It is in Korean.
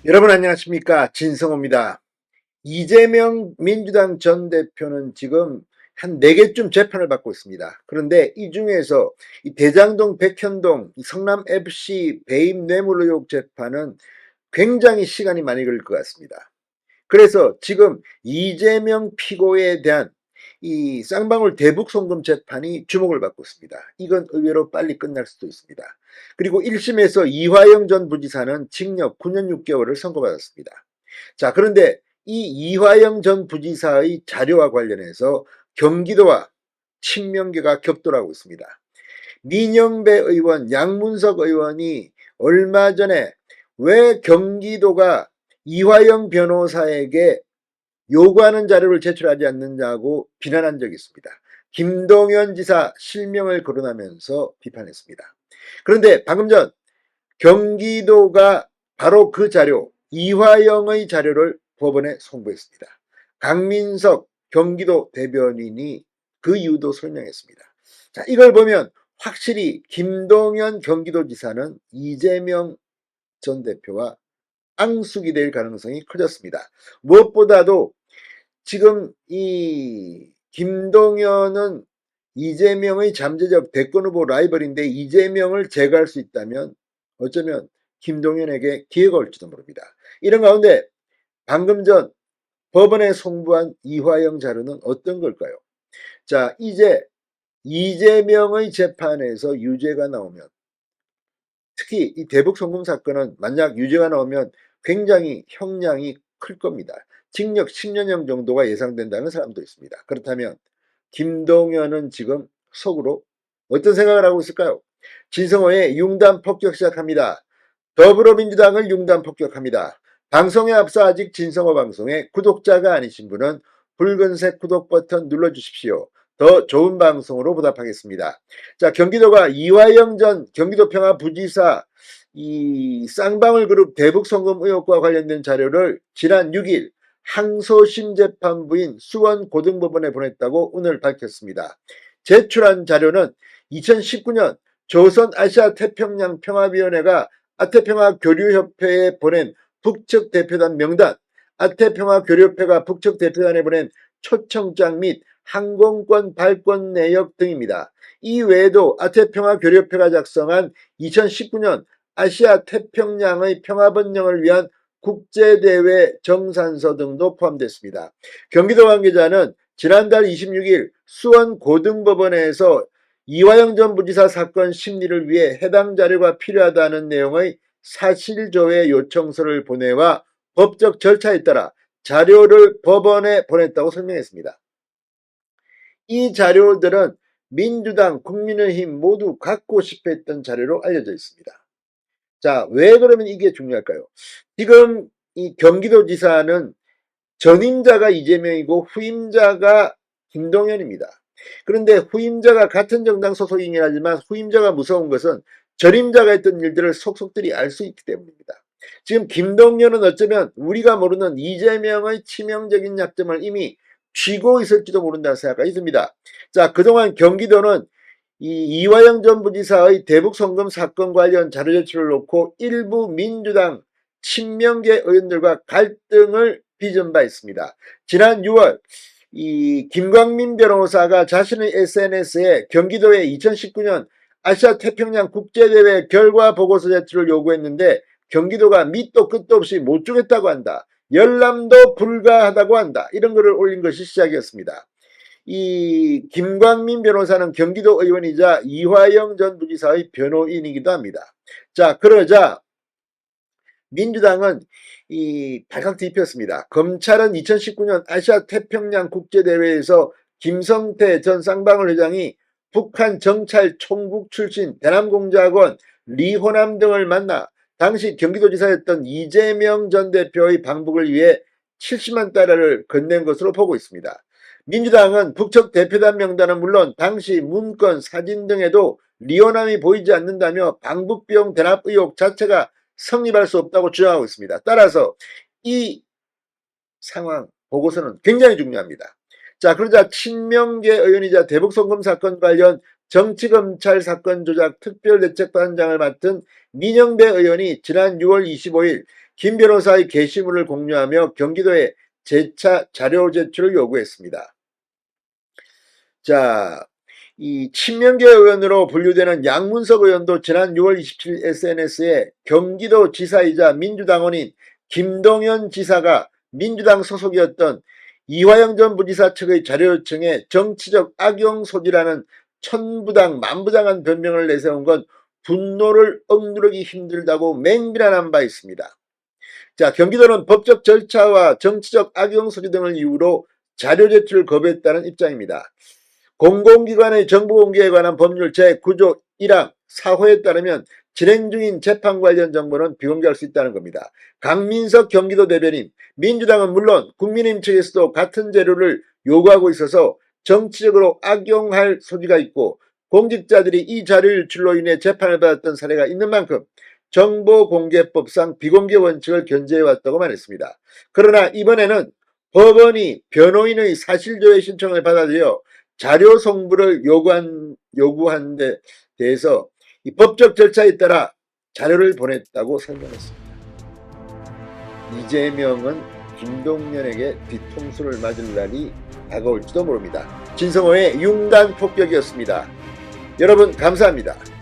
여러분 안녕하십니까, 진성호입니다. 이재명 민주당 전 대표는 지금 한 4개쯤 재판을 받고 있습니다. 그런데 이 중에서 이 대장동 백현동 이 성남FC 배임 뇌물 의혹 재판은 굉장히 시간이 많이 걸릴 것 같습니다. 그래서 지금 이재명 피고에 대한 이 쌍방울 대북 송금 재판이 주목을 받고 있습니다. 이건 의외로 빨리 끝날 수도 있습니다. 그리고 1심에서 이화영 전 부지사는 징역 9년 6개월을 선고받았습니다. 자, 그런데 이 이화영 전 부지사의 자료와 관련해서 경기도와 친명계가 격돌하고 있습니다. 민영배 의원, 양문석 의원이 얼마 전에 왜 경기도가 이화영 변호사에게 요구하는 자료를 제출하지 않느냐고 비난한 적이 있습니다. 김동연 지사 실명을 거론하면서 비판했습니다. 그런데 방금 전 경기도가 바로 그 자료, 이화영의 자료를 법원에 송부했습니다. 강민석 경기도 대변인이 그 이유도 설명했습니다. 자, 이걸 보면 확실히 김동연 경기도지사는 이재명 전 대표와 앙숙이 될 가능성이 커졌습니다. 무엇보다도 지금 이 김동연은 이재명의 잠재적 대권 후보 라이벌인데 이재명을 제거할 수 있다면 어쩌면 김동연에게 기회가 올지도 모릅니다. 이런 가운데 방금 전 법원에 송부한 이화영 자료는 어떤 걸까요? 자, 이제 이재명의 재판에서 유죄가 나오면, 특히 이 대북 송금 사건은 만약 유죄가 나오면 굉장히 형량이 클 겁니다. 징역 10년형 정도가 예상된다는 사람도 있습니다. 그렇다면 김동연은 지금 속으로 어떤 생각을 하고 있을까요? 진성호의 융단 폭격 시작합니다. 더불어민주당을 융단 폭격합니다. 방송에 앞서 아직 진성호 방송에 구독자가 아니신 분은 붉은색 구독 버튼 눌러주십시오. 더 좋은 방송으로 보답하겠습니다. 자, 경기도가 이화영 전 경기도 평화부지사 이 쌍방울 그룹 대북 송금 의혹과 관련된 자료를 지난 6일 항소심 재판부인 수원고등법원에 보냈다고 오늘 밝혔습니다. 제출한 자료는 2019년 조선아시아태평양 평화위원회가 아태평화교류협회에 보낸 북측 대표단 명단, 아태평화교류협회가 북측 대표단에 보낸 초청장 및 항공권 발권 내역 등입니다. 이 외에도 아태평화교류협회가 작성한 2019년 아시아 태평양의 평화번영을 위한 국제대회 정산서 등도 포함됐습니다. 경기도 관계자는 지난달 26일 수원고등법원에서 이화영 전 부지사 사건 심리를 위해 해당 자료가 필요하다는 내용의 사실조회 요청서를 보내와 법적 절차에 따라 자료를 법원에 보냈다고 설명했습니다. 이 자료들은 민주당, 국민의힘 모두 갖고 싶어 했던 자료로 알려져 있습니다. 자, 왜 그러면 이게 중요할까요? 지금 이 경기도지사는 전임자가 이재명이고 후임자가 김동연입니다. 그런데 후임자가 같은 정당 소속이긴 하지만 후임자가 무서운 것은 전임자가 했던 일들을 속속들이 알 수 있기 때문입니다. 지금 김동연은 어쩌면 우리가 모르는 이재명의 치명적인 약점을 이미 쥐고 있을지도 모른다는 생각이 있습니다. 자, 그동안 경기도는 이 이화영 전 부지사의 대북 송금 사건 관련 자료 제출을 놓고 일부 민주당 친명계 의원들과 갈등을 빚은 바 있습니다. 지난 6월 이 김광민 변호사가 자신의 SNS에 경기도의 2019년 아시아 태평양 국제대회 결과 보고서 제출을 요구했는데 경기도가 밑도 끝도 없이 못 주겠다고 한다. 열람도 불가하다고 한다. 이런 글을 올린 것이 시작이었습니다. 이 김광민 변호사는 경기도 의원이자 이화영 전 부지사의 변호인이기도 합니다. 자, 그러자 민주당은 이 발칵 뒤폈습니다. 검찰은 2019년 아시아 태평양 국제대회에서 김성태 전 쌍방울 회장이 북한 정찰 총국 출신 대남공작원 리호남 등을 만나 당시 경기도지사였던 이재명 전 대표의 방북을 위해 70만 달러를 건넨 것으로 보고 있습니다. 민주당은 북측 대표단 명단은 물론 당시 문건, 사진 등에도 리호남이 보이지 않는다며 방북비용 대납 의혹 자체가 성립할 수 없다고 주장하고 있습니다. 따라서 이 상황 보고서는 굉장히 중요합니다. 자, 그러자 친명계 의원이자 대북송금 사건 관련 정치검찰 사건 조작 특별대책반장을 맡은 민영배 의원이 지난 6월 25일 김 변호사의 게시물을 공유하며 경기도에 재차 자료 제출을 요구했습니다. 자, 이 친명계 의원으로 분류되는 양문석 의원도 지난 6월 27일 SNS에 경기도 지사이자 민주당원인 김동연 지사가 민주당 소속이었던 이화영 전 부지사 측의 자료 요청에 정치적 악용 소지라는 천부당 만부당한 변명을 내세운 건 분노를 억누르기 힘들다고 맹비난한 바 있습니다. 자, 경기도는 법적 절차와 정치적 악용 소지 등을 이유로 자료 제출을 거부했다는 입장입니다. 공공기관의 정보 공개에 관한 법률 제9조 1항 4호에 따르면 진행 중인 재판 관련 정보는 비공개할 수 있다는 겁니다. 강민석 경기도 대변인, 민주당은 물론 국민의힘 측에서도 같은 자료를 요구하고 있어서 정치적으로 악용할 소지가 있고 공직자들이 이 자료 유출로 인해 재판을 받았던 사례가 있는 만큼 정보공개법상 비공개 원칙을 견제해왔다고 말했습니다. 그러나 이번에는 법원이 변호인의 사실조회 신청을 받아들여 자료 송부를 요구한 데 대해서 이 법적 절차에 따라 자료를 보냈다고 설명했습니다. 이재명은 김동연에게 뒤통수를 맞을 날이 다가올지도 모릅니다. 진성호의 융단 폭격이었습니다. 여러분 감사합니다.